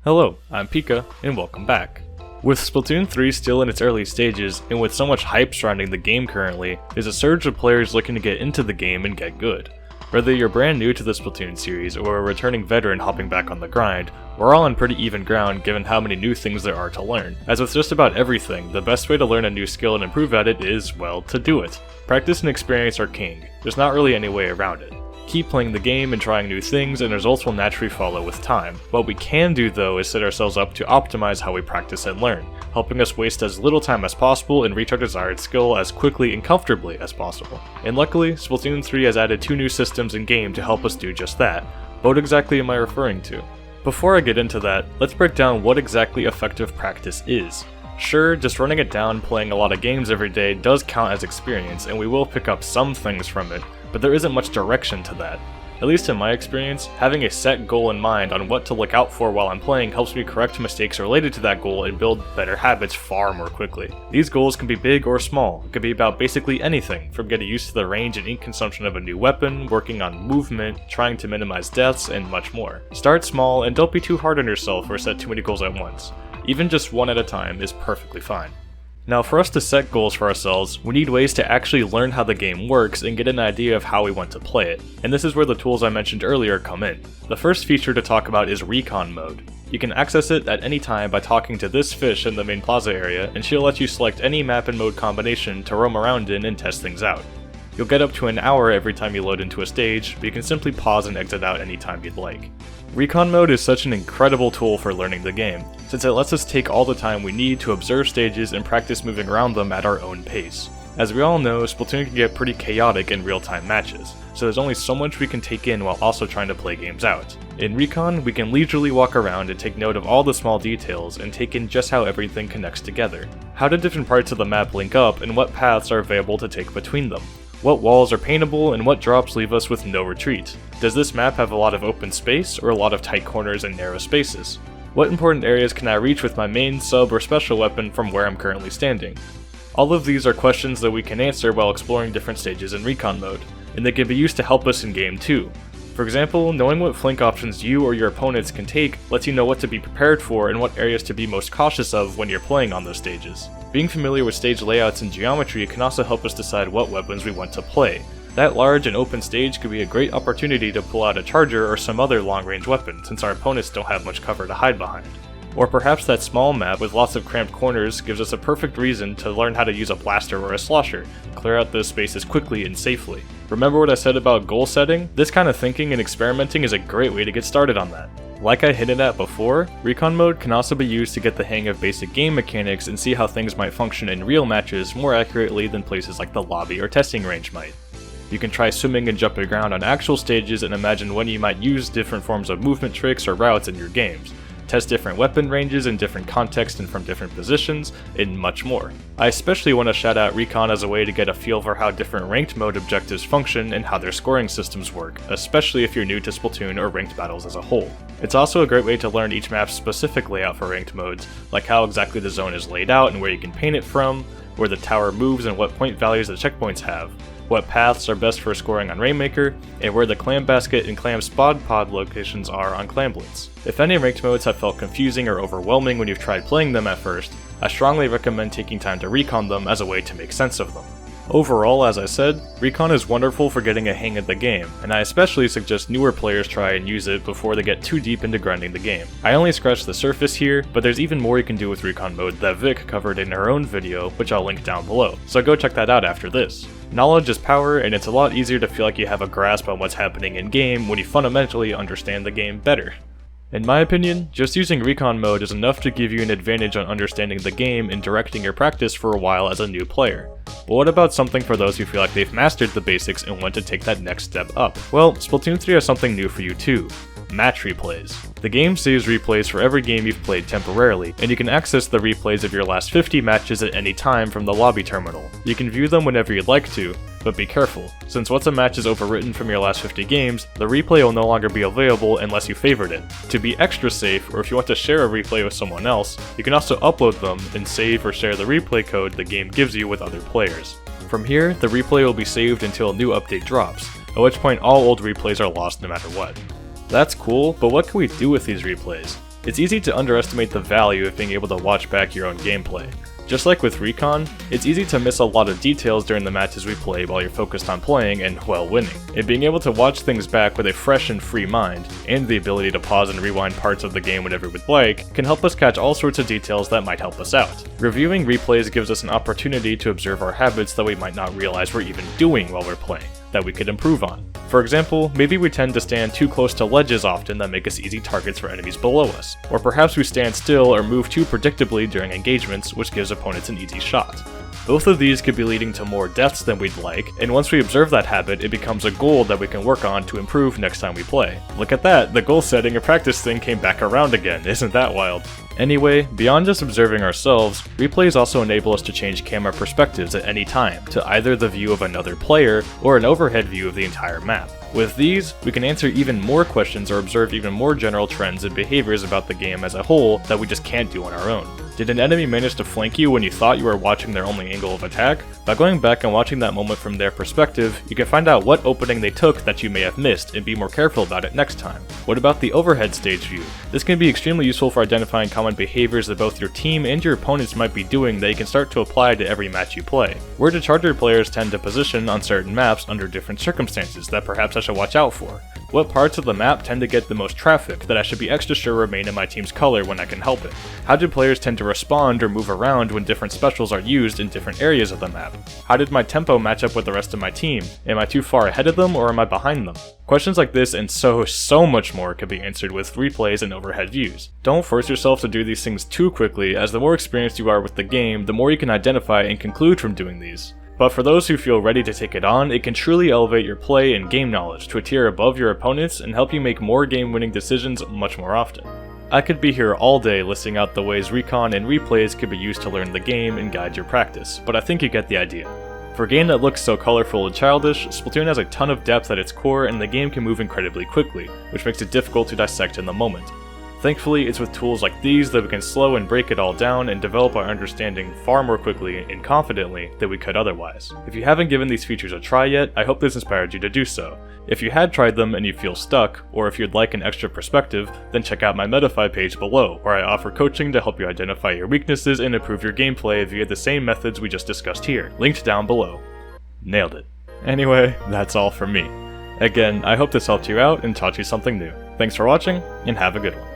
Hello, I'm Pika, and welcome back. With Splatoon 3 still in its early stages, and with so much hype surrounding the game currently, there's a surge of players looking to get into the game and get good. Whether you're brand new to the Splatoon series or a returning veteran hopping back on the grind, we're all on pretty even ground given how many new things there are to learn. As with just about everything, the best way to learn a new skill and improve at it is, well, to do it. Practice and experience are king. There's not really any way around it. Keep playing the game and trying new things, and results will naturally follow with time. What we can do though is set ourselves up to optimize how we practice and learn, helping us waste as little time as possible and reach our desired skill as quickly and comfortably as possible. And luckily, Splatoon 3 has added 2 new systems in game to help us do just that. What exactly am I referring to? Before I get into that, let's break down what exactly effective practice is. Sure, just running it down playing a lot of games every day does count as experience, and we will pick up some things from it, but there isn't much direction to that. At least in my experience, having a set goal in mind on what to look out for while I'm playing helps me correct mistakes related to that goal and build better habits far more quickly. These goals can be big or small. It could be about basically anything, from getting used to the range and ink consumption of a new weapon, working on movement, trying to minimize deaths, and much more. Start small and don't be too hard on yourself or set too many goals at once. Even just one at a time is perfectly fine. Now, for us to set goals for ourselves, we need ways to actually learn how the game works and get an idea of how we want to play it, and this is where the tools I mentioned earlier come in. The first feature to talk about is Recon Mode. You can access it at any time by talking to this fish in the main plaza area, and she'll let you select any map and mode combination to roam around in and test things out. You'll get up to an hour every time you load into a stage, but you can simply pause and exit out anytime you'd like. Recon Mode is such an incredible tool for learning the game, since it lets us take all the time we need to observe stages and practice moving around them at our own pace. As we all know, Splatoon can get pretty chaotic in real-time matches, so there's only so much we can take in while also trying to play games out. In Recon, we can leisurely walk around and take note of all the small details and take in just how everything connects together. How do different parts of the map link up and what paths are available to take between them? What walls are paintable and what drops leave us with no retreat? Does this map have a lot of open space or a lot of tight corners and narrow spaces? What important areas can I reach with my main, sub, or special weapon from where I'm currently standing? All of these are questions that we can answer while exploring different stages in Recon Mode, and they can be used to help us in game too. For example, knowing what flank options you or your opponents can take lets you know what to be prepared for and what areas to be most cautious of when you're playing on those stages. Being familiar with stage layouts and geometry can also help us decide what weapons we want to play. That large and open stage could be a great opportunity to pull out a charger or some other long-range weapon, since our opponents don't have much cover to hide behind. Or perhaps that small map with lots of cramped corners gives us a perfect reason to learn how to use a blaster or a slosher, clear out those spaces quickly and safely. Remember what I said about goal setting? This kind of thinking and experimenting is a great way to get started on that. Like I hinted at before, Recon Mode can also be used to get the hang of basic game mechanics and see how things might function in real matches more accurately than places like the lobby or testing range might. You can try swimming and jumping around on actual stages and imagine when you might use different forms of movement tricks or routes in your games. Test different weapon ranges in different contexts and from different positions, and much more. I especially want to shout out Recon as a way to get a feel for how different ranked mode objectives function and how their scoring systems work, especially if you're new to Splatoon or ranked battles as a whole. It's also a great way to learn each map's specific layout for ranked modes, like how exactly the zone is laid out and where you can paint it from, where the tower moves and what point values the checkpoints have, what paths are best for scoring on Rainmaker, and where the Clam Basket and Clam Spod Pod locations are on Clam Blitz. If any ranked modes have felt confusing or overwhelming when you've tried playing them at first, I strongly recommend taking time to recon them as a way to make sense of them. Overall, as I said, Recon is wonderful for getting a hang of the game, and I especially suggest newer players try and use it before they get too deep into grinding the game. I only scratched the surface here, but there's even more you can do with Recon Mode that Vic covered in her own video, which I'll link down below, so go check that out after this. Knowledge is power, and it's a lot easier to feel like you have a grasp on what's happening in game when you fundamentally understand the game better. In my opinion, just using Recon Mode is enough to give you an advantage on understanding the game and directing your practice for a while as a new player. But what about something for those who feel like they've mastered the basics and want to take that next step up? Well, Splatoon 3 has something new for you too. Match replays. The game saves replays for every game you've played temporarily, and you can access the replays of your last 50 matches at any time from the lobby terminal. You can view them whenever you'd like to, but be careful, since once a match is overwritten from your last 50 games, the replay will no longer be available unless you favored it. To be extra safe, or if you want to share a replay with someone else, you can also upload them and save or share the replay code the game gives you with other players. From here, the replay will be saved until a new update drops, at which point all old replays are lost no matter what. That's cool, but what can we do with these replays? It's easy to underestimate the value of being able to watch back your own gameplay. Just like with Recon, it's easy to miss a lot of details during the matches we play while you're focused on playing and, well, winning. And being able to watch things back with a fresh and free mind, and the ability to pause and rewind parts of the game whenever we'd like, can help us catch all sorts of details that might help us out. Reviewing replays gives us an opportunity to observe our habits that we might not realize we're even doing while we're playing, that we could improve on. For example, maybe we tend to stand too close to ledges often that make us easy targets for enemies below us, or perhaps we stand still or move too predictably during engagements, which gives opponents an easy shot. Both of these could be leading to more deaths than we'd like, and once we observe that habit, it becomes a goal that we can work on to improve next time we play. Look at that, the goal setting and practice thing came back around again, isn't that wild? Anyway, beyond just observing ourselves, replays also enable us to change camera perspectives at any time to either the view of another player or an overhead view of the entire map. With these, we can answer even more questions or observe even more general trends and behaviors about the game as a whole that we just can't do on our own. Did an enemy manage to flank you when you thought you were watching their only angle of attack? By going back and watching that moment from their perspective, you can find out what opening they took that you may have missed and be more careful about it next time. What about the overhead stage view? This can be extremely useful for identifying common behaviors that both your team and your opponents might be doing that you can start to apply to every match you play. Where do charger players tend to position on certain maps under different circumstances that perhaps I should watch out for? What parts of the map tend to get the most traffic that I should be extra sure remain in my team's color when I can help it? How do players tend to respond or move around when different specials are used in different areas of the map? How did my tempo match up with the rest of my team? Am I too far ahead of them or am I behind them? Questions like this and so much more can be answered with replays and overhead views. Don't force yourself to do these things too quickly, as the more experienced you are with the game, the more you can identify and conclude from doing these. But for those who feel ready to take it on, it can truly elevate your play and game knowledge to a tier above your opponents and help you make more game-winning decisions much more often. I could be here all day listing out the ways Recon and replays could be used to learn the game and guide your practice, but I think you get the idea. For a game that looks so colorful and childish, Splatoon has a ton of depth at its core and the game can move incredibly quickly, which makes it difficult to dissect in the moment. Thankfully, it's with tools like these that we can slow and break it all down and develop our understanding far more quickly and confidently than we could otherwise. If you haven't given these features a try yet, I hope this inspired you to do so. If you had tried them and you feel stuck, or if you'd like an extra perspective, then check out my Medify page below, where I offer coaching to help you identify your weaknesses and improve your gameplay via the same methods we just discussed here, linked down below. Nailed it. Anyway, that's all from me. Again, I hope this helped you out and taught you something new. Thanks for watching, and have a good one.